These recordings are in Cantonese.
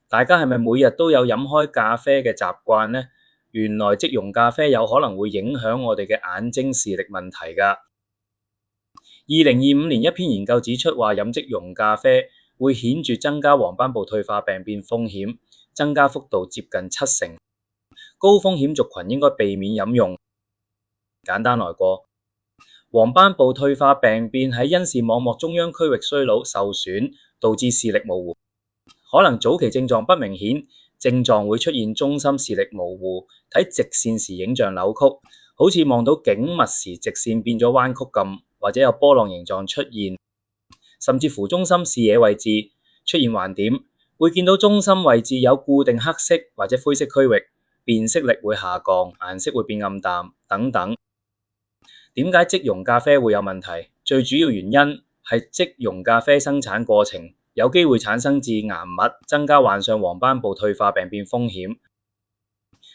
大家係咪每日都有飲開咖啡嘅習慣呢？原來即溶咖啡有可能會影響我哋嘅眼睛視力問題㗎。2025年一篇研究指出話，飲即溶咖啡會顯著增加黃斑部退化病變風險，增加幅度接近70%。高風險族群應該避免飲用。簡單來過，黃斑部退化病變喺因視網膜中央區域衰老受損，導致視力模糊。可能早期症狀不明顯，症狀會出現中心視力模糊，睇直線時影像扭曲，好似望到景物時直線變咗彎曲咁，或者有波浪形狀出現，甚至乎中心視野位置出現橫點，會見到中心位置有固定黑色或者灰色區域，辨識力會下降，顏色會變暗淡等等。點解即溶咖啡會有問題？最主要原因係即溶咖啡生產過程有機會產生致癌物，增加患上黃斑部退化病變風險。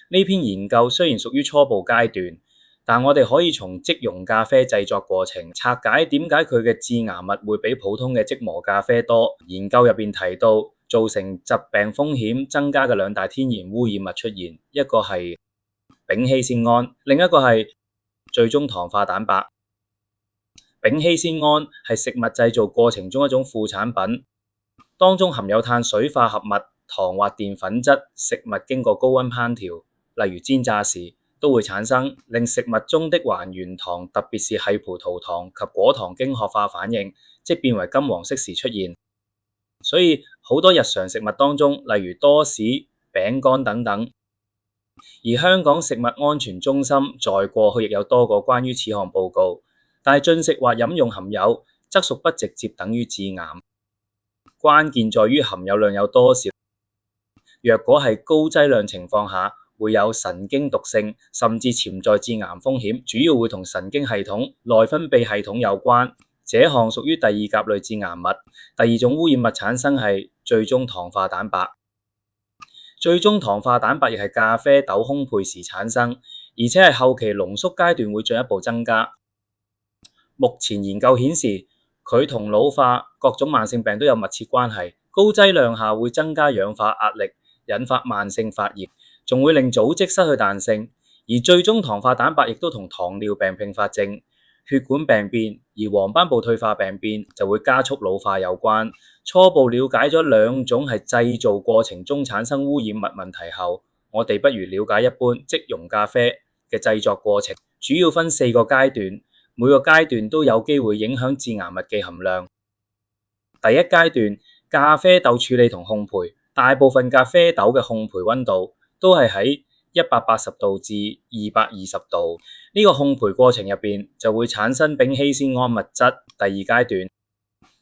呢篇研究雖然屬於初步階段，但我哋可以從即溶咖啡製作過程拆解點解佢嘅致癌物會比普通嘅即磨咖啡多。研究入邊提到，造成疾病風險增加嘅兩大天然污染物出現，一個係丙烯酰胺，另一個係最終糖化蛋白。丙烯酰胺係食物製造過程中一種副產品，當中含有碳水化合物、糖或澱粉質，食物經過高溫烹調，例如煎炸時，都會產生令食物中的還原糖，特別是矽葡萄糖及果糖經學化反應，即變為金黃色時出現。所以好多日常食物當中，例如多士、餅乾等等。而香港食物安全中心在過去亦有多個關於此項報告，但係進食或飲用含有，則屬不直接等於致癌。關鍵在於含有量有多少。若果係高劑量情況下，會有神經毒性，甚至潛在致癌風險，主要會同神經系統、內分泌系統有關。這項屬於第二甲類致癌物。第二種污染物產生係最終糖化蛋白。最終糖化蛋白亦係咖啡豆烘焙時產生，而且係後期濃縮階段會進一步增加。目前研究顯示，佢同老化、各種慢性病都有密切關係。高劑量下會增加氧化壓力，引發慢性發炎，仲會令組織失去彈性。而最終糖化蛋白亦都同糖尿病併發症、血管病變，而黃斑部退化病變就會加速老化有關。初步了解咗兩種係製造過程中產生污染物問題後，我哋不如了解一般即溶咖啡嘅製作過程，主要分4個階段，每個階段都有機會影響致癌物嘅含量。第一階段，咖啡豆處理同烘焙，大部分咖啡豆嘅烘焙溫度都係喺180度至220度。呢個烘焙過程入邊就會產生丙烯酰胺物質。第二階段，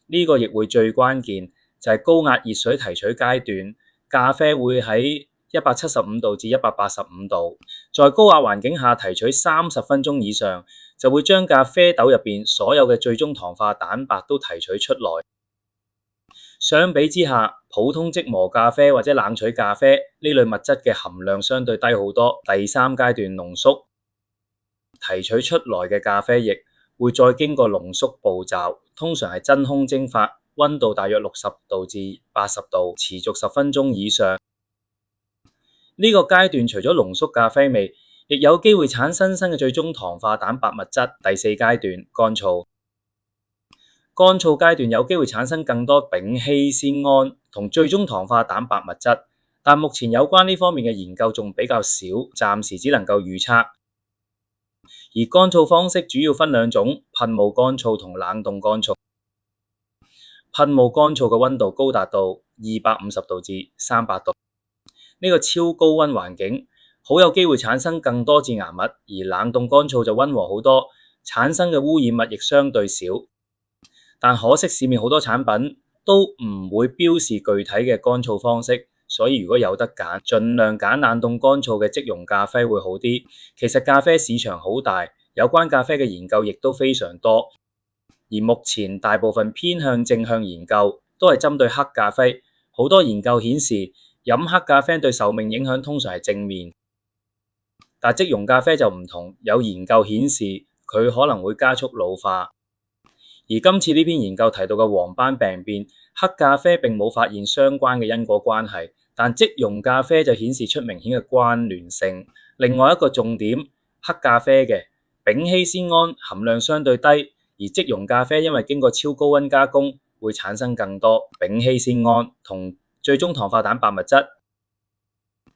呢個亦會最關鍵，就係高壓熱水提取階段，咖啡會喺175度至185度，在高壓環境下提取30分鐘以上，就會將咖啡豆入邊所有嘅最終糖化蛋白都提取出來。相比之下，普通即磨咖啡或者冷取咖啡呢類物質嘅含量相對低好多。第三階段濃縮，提取出來嘅咖啡液會再經過濃縮步驟，通常係真空蒸發，溫度大約60度至80度，持續10分鐘以上。呢個階段除咗濃縮咖啡味，亦有機會產生新嘅最終糖化蛋白物質。第4階段乾燥，乾燥階段有機會產生更多丙烯酰胺同最終糖化蛋白物質，但目前有關呢方面嘅研究仲比較少，暫時只能夠預測。而乾燥方式主要分2種，噴霧乾燥同冷凍乾燥。噴霧乾燥嘅溫度高達到250度至300度，呢個超高溫環境好有機會產生更多致癌物，而冷凍乾燥就溫和好多，產生嘅污染物亦相對少。但可惜市面好多產品都唔會標示具體嘅乾燥方式，所以如果有得揀，盡量揀冷凍乾燥嘅即溶咖啡會好啲。其實咖啡市場好大，有關咖啡嘅研究亦都非常多，而目前大部分偏向正向研究都係針對黑咖啡。好多研究顯示飲黑咖啡對壽命影響通常係正面，但即溶咖啡就唔同，有研究顯示佢可能會加速老化。而今次呢篇研究提到嘅黃斑病變，黑咖啡並冇發現相關嘅因果關係，但即溶咖啡就顯示出明顯嘅關聯性。另外一個重點，黑咖啡嘅丙烯酰胺含量相對低，而即溶咖啡因為經過超高溫加工，會產生更多丙烯酰胺同最終糖化蛋白物質。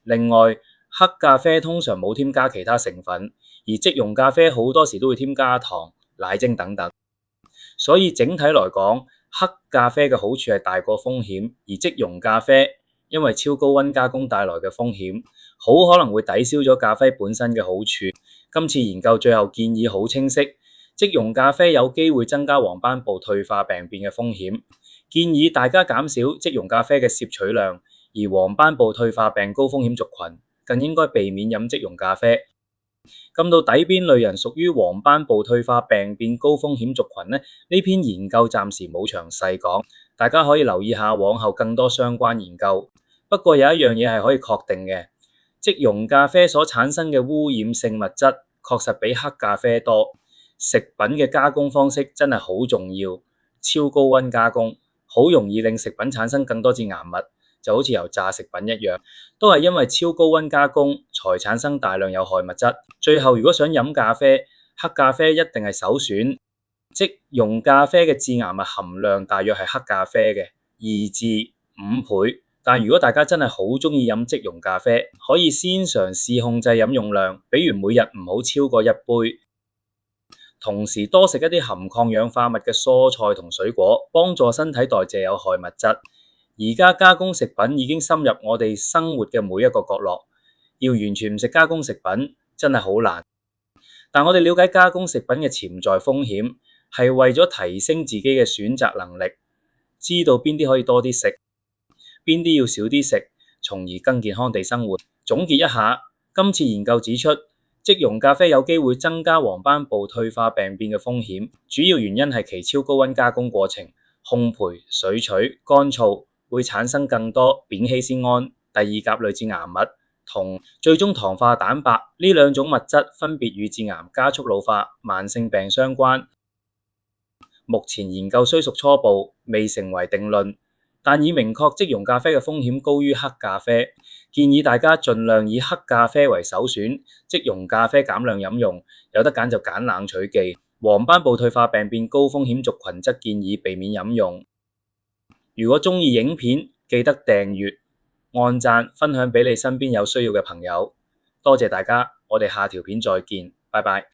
另外，黑咖啡通常冇添加其他成分，而即溶咖啡好多時都會添加糖、奶精等等。所以整體來講，黑咖啡嘅好處係大過風險，而即溶咖啡因為超高溫加工帶來嘅風險，好可能會抵消咗咖啡本身嘅好處。今次研究最後建議好清晰，即溶咖啡有機會增加黃斑部退化病變嘅風險，建議大家減少即溶咖啡嘅攝取量，而黃斑部退化病高風險族群更應該避免飲即溶咖啡。咁到底邊類人屬於黃斑部退化病變高風險族群呢？呢篇研究暫時冇詳細講，大家可以留意下往後更多相關研究。不過有一樣嘢係可以確定嘅，即溶咖啡所產生嘅污染性物質確實比黑咖啡多。食品嘅加工方式真係好重要，超高溫加工好容易令食品產生更多致癌物，就好似油炸食品一樣，都係因為超高溫加工才產生大量有害物質。最後如果想飲咖啡，黑咖啡一定係首選。即溶咖啡嘅致癌物含量大約係黑咖啡嘅2至5倍。但如果大家真係好鍾意飲即溶咖啡，可以先嘗試控制飲用量，比如每日唔好超過1杯。同時多食一啲含抗氧化物嘅蔬菜同水果，幫助身體代謝有害物質。而家加工食品已經深入我哋生活嘅每一個角落，要完全唔食加工食品真係好難。但我哋了解加工食品嘅潛在風險，係為咗提升自己嘅選擇能力，知道邊啲可以多啲食，邊啲要少啲食，從而更健康地生活。總結一下，今次研究指出，即溶咖啡有機會增加黃斑部退化病變嘅風險，主要原因係其超高溫加工過程、烘焙、水取、乾燥會產生更多丙烯酰胺、第二甲類致癌物同最終糖化蛋白，呢兩種物質分別與致癌、加速老化、慢性病相關。目前研究雖屬初步，未成為定論，但已明確即溶咖啡嘅風險高於黑咖啡，建議大家盡量以黑咖啡為首選，即溶咖啡減量飲用，有得揀就揀冷取忌。黃斑部退化病變高風險族群則建議避免飲用。如果鍾意影片，記得訂閱、按讚、分享俾你身邊有需要嘅朋友。多謝大家，我哋下條片再見，拜拜。